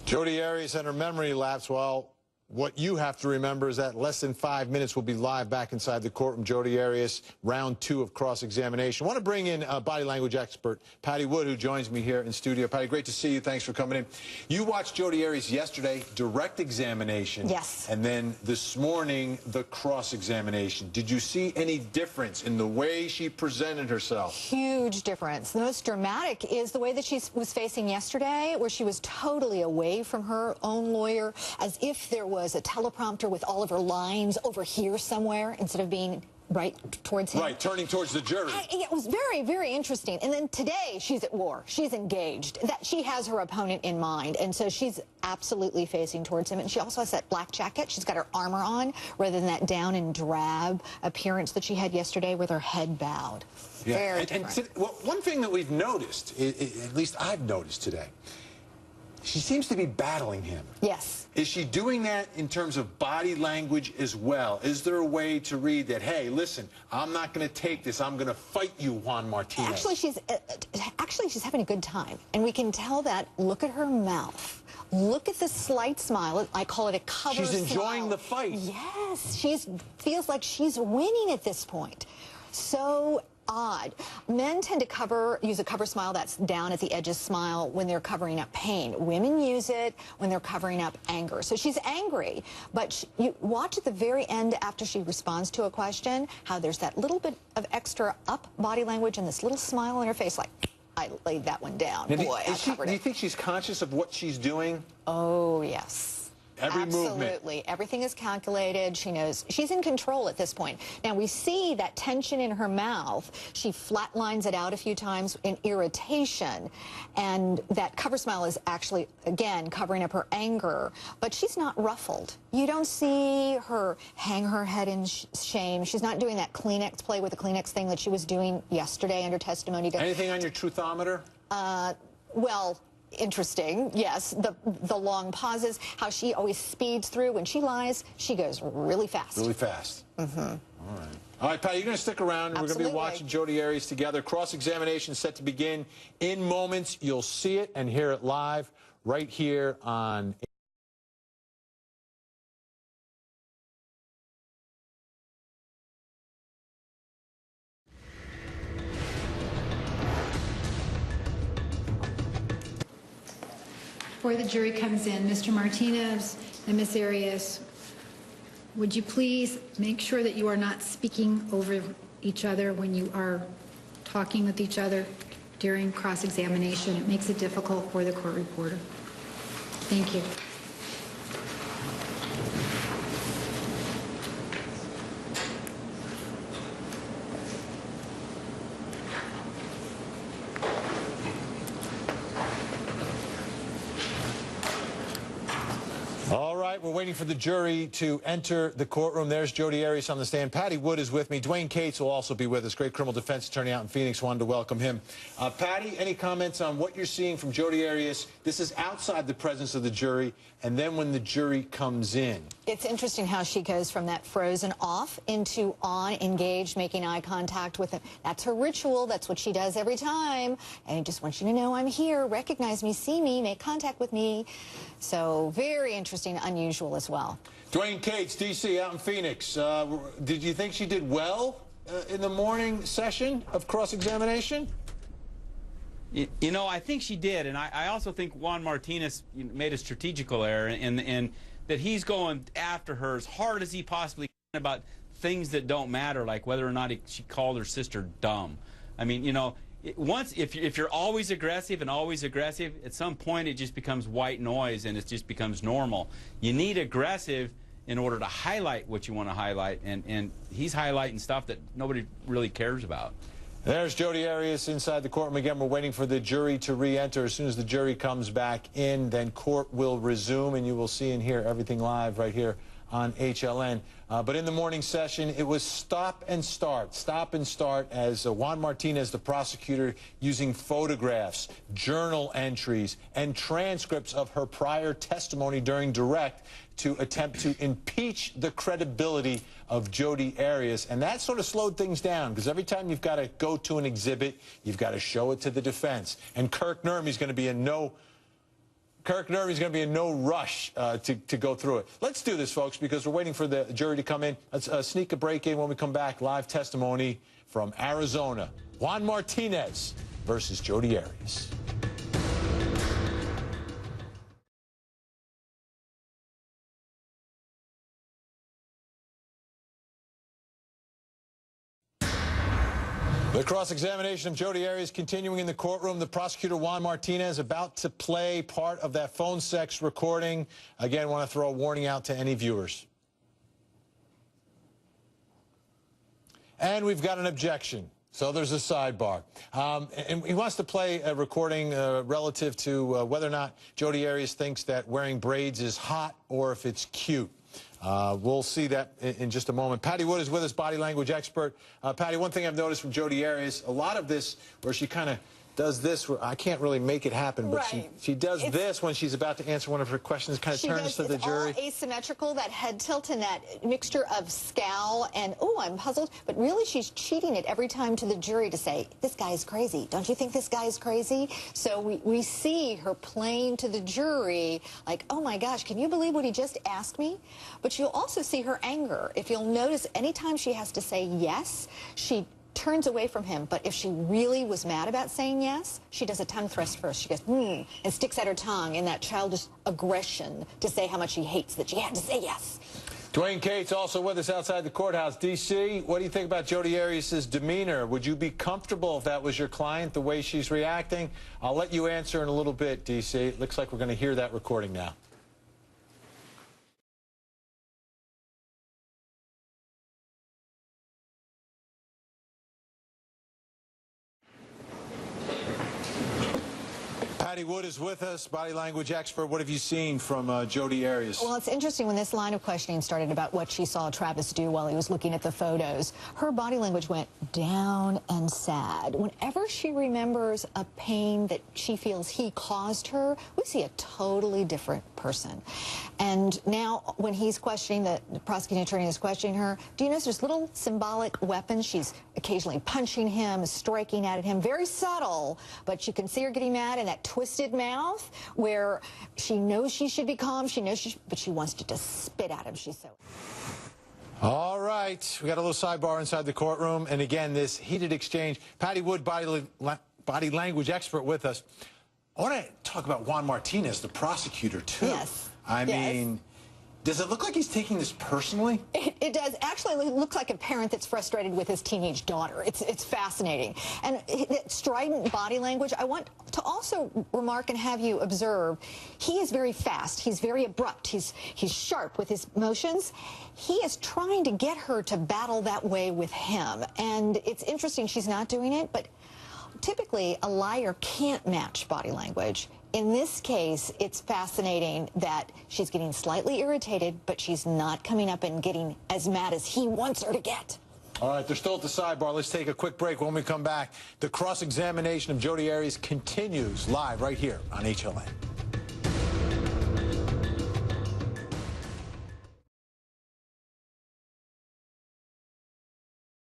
Jodi Arias and her memory lapse. Well, what you have to remember is that less than 5 minutes will be live back inside the courtroom. Jodi Arias, round 2 of cross-examination. I want to bring in body language expert Patti Wood, who joins me here in studio. Patti, great to see you. Thanks for coming in. You watched Jodi Arias yesterday, direct examination. Yes. And then this morning, the cross-examination. Did you see any difference in the way she presented herself? Huge difference. The most dramatic is the way that she was facing yesterday, where she was totally away from her own lawyer, as if there was a teleprompter with all of her lines over here somewhere instead of being right towards him. Right, turning towards the jury. It was very, very interesting. And then today, she's at war. She's engaged. That she has her opponent in mind, and so she's absolutely facing towards him. And she also has that black jacket. She's got her armor on, rather than that down and drab appearance that she had yesterday with her head bowed. Yeah. Very different. Well, one thing that we've noticed, at least I've noticed today, she seems to be battling him. Yes. Is she doing that in terms of body language as well? Is there a way to read that, hey, listen, I'm not going to take this. I'm going to fight you, Juan Martinez? Actually, she's having a good time. And we can tell that. Look at her mouth. Look at the slight smile. I call it a cover smile. She's enjoying the fight. Yes. She feels like she's winning at this point. So odd. Men tend to use a cover smile that's down at the edges smile when they're covering up pain. Women use it when they're covering up anger. So she's angry, but you watch at the very end after she responds to a question how there's that little bit of extra up body language and this little smile on her face like, I laid that one down. Now, boy, I covered it. Do you think she's conscious of what she's doing? Oh, yes. Every Absolutely. movement. Everything is calculated. She knows she's in control at this point. Now, we see that tension in her mouth. She flatlines it out a few times in irritation. And that cover smile is actually, again, covering up her anger. But she's not ruffled. You don't see her hang her head in shame. She's not doing that Kleenex play with the Kleenex thing that she was doing yesterday under testimony. Anything on your truthometer? Well, interesting, yes. The long pauses, how she always speeds through. When she lies, she goes really fast. Really fast. Mm-hmm. All right. All right, Patti, you're going to stick around. Absolutely. We're going to be watching Jodi Arias together. Cross-examination set to begin in moments. You'll see it and hear it live right here on... Before the jury comes in, Mr. Martinez and Ms. Arias, would you please make sure that you are not speaking over each other when you are talking with each other during cross-examination? It makes it difficult for the court reporter. Thank you. All right, we're waiting for the jury to enter the courtroom. There's Jodi Arias on the stand. Patti Wood is with me. Dwayne Cates will also be with us. Great criminal defense attorney out in Phoenix. Wanted to welcome him. Patti, any comments on what you're seeing from Jodi Arias? This is outside the presence of the jury, and then when the jury comes in. It's interesting how she goes from that frozen off into on, engaged, making eye contact with him. That's her ritual. That's what she does every time. And I just want you to know I'm here. Recognize me, see me, make contact with me. So very interesting, unusual as well. Dwayne Cates, D.C., out in Phoenix. Did you think she did well in the morning session of cross-examination? You know, I think she did, and I also think Juan Martinez made a strategical error in that he's going after her as hard as he possibly can about things that don't matter, like whether or not she called her sister dumb. I mean, you know, if you're always aggressive and always aggressive, at some point it just becomes white noise and it just becomes normal. You need aggressive in order to highlight what you want to highlight, and he's highlighting stuff that nobody really cares about. There's Jodi Arias inside the courtroom again. We're waiting for the jury to re-enter. As soon as the jury comes back in, then court will resume, and you will see and hear everything live right here on HLN. But in the morning session, it was stop and start as Juan Martinez, the prosecutor, using photographs, journal entries, and transcripts of her prior testimony during direct to attempt to impeach the credibility of Jodi Arias. And that sort of slowed things down, because every time you've got to go to an exhibit, you've got to show it to the defense. And Kirk Nermy's going to be in no Kirk Nervy's going to be in no rush to go through it. Let's do this, folks, because we're waiting for the jury to come in. Let's sneak a break in. When we come back, live testimony from Arizona. Juan Martinez versus Jodi Arias. The cross-examination of Jodi Arias continuing in the courtroom. The prosecutor, Juan Martinez, about to play part of that phone sex recording. Again, want to throw a warning out to any viewers. And we've got an objection. So there's a sidebar. And he wants to play a recording relative to whether or not Jodi Arias thinks that wearing braids is hot or if it's cute. We'll see that in just a moment. Patti Wood is with us, body language expert. Patti, one thing I've noticed from Jodi Arias, a lot of this where she kind of does this, where I can't really make it happen, but she does this when she's about to answer one of her questions, kind of turns to the jury. It's all asymmetrical, that head tilt and that mixture of scowl and, oh, I'm puzzled. But really, she's cheating it every time to the jury to say, this guy is crazy. Don't you think this guy is crazy? So we see her playing to the jury like, oh, my gosh, can you believe what he just asked me? But you'll also see her anger. If you'll notice, anytime she has to say yes, she turns away from him. But if she really was mad about saying yes, she does a tongue thrust first. She goes, and sticks out her tongue in that childish aggression to say how much she hates that she had to say yes. Dwayne Cates also with us outside the courthouse. D.C., what do you think about Jodi Arias' demeanor? Would you be comfortable if that was your client, the way she's reacting? I'll let you answer in a little bit, D.C. It looks like we're going to hear that recording now. Patti Wood is with us, body language expert. What have you seen from Jodi Arias? Well, it's interesting when this line of questioning started about what she saw Travis do while he was looking at the photos. Her body language went down and sad. Whenever she remembers a pain that she feels he caused her, we see a totally different person. And now when he's questioning, the prosecuting attorney is questioning her, do you notice there's little symbolic weapons? She's occasionally punching him, striking at him, very subtle, but you can see her getting mad, and that twisted mouth where she knows she should be calm, she knows but she wants to just spit at him. She's so... All right, we got a little sidebar inside the courtroom, and again, this heated exchange. Patti Wood, body language expert with us. I want to talk about Juan Martinez, the prosecutor, too. Yes. I mean, does it look like he's taking this personally? It does. Actually, it looks like a parent that's frustrated with his teenage daughter. It's fascinating. And that strident body language, I want to also remark and have you observe, he is very fast. He's very abrupt. He's sharp with his motions. He is trying to get her to battle that way with him. And it's interesting she's not doing it, but typically a liar can't match body language. In this case, it's fascinating that she's getting slightly irritated, but she's not coming up and getting as mad as he wants her to get. All right, they're still at the sidebar. Let's take a quick break. When we come back, the cross-examination of Jodi Arias continues live right here on HLN.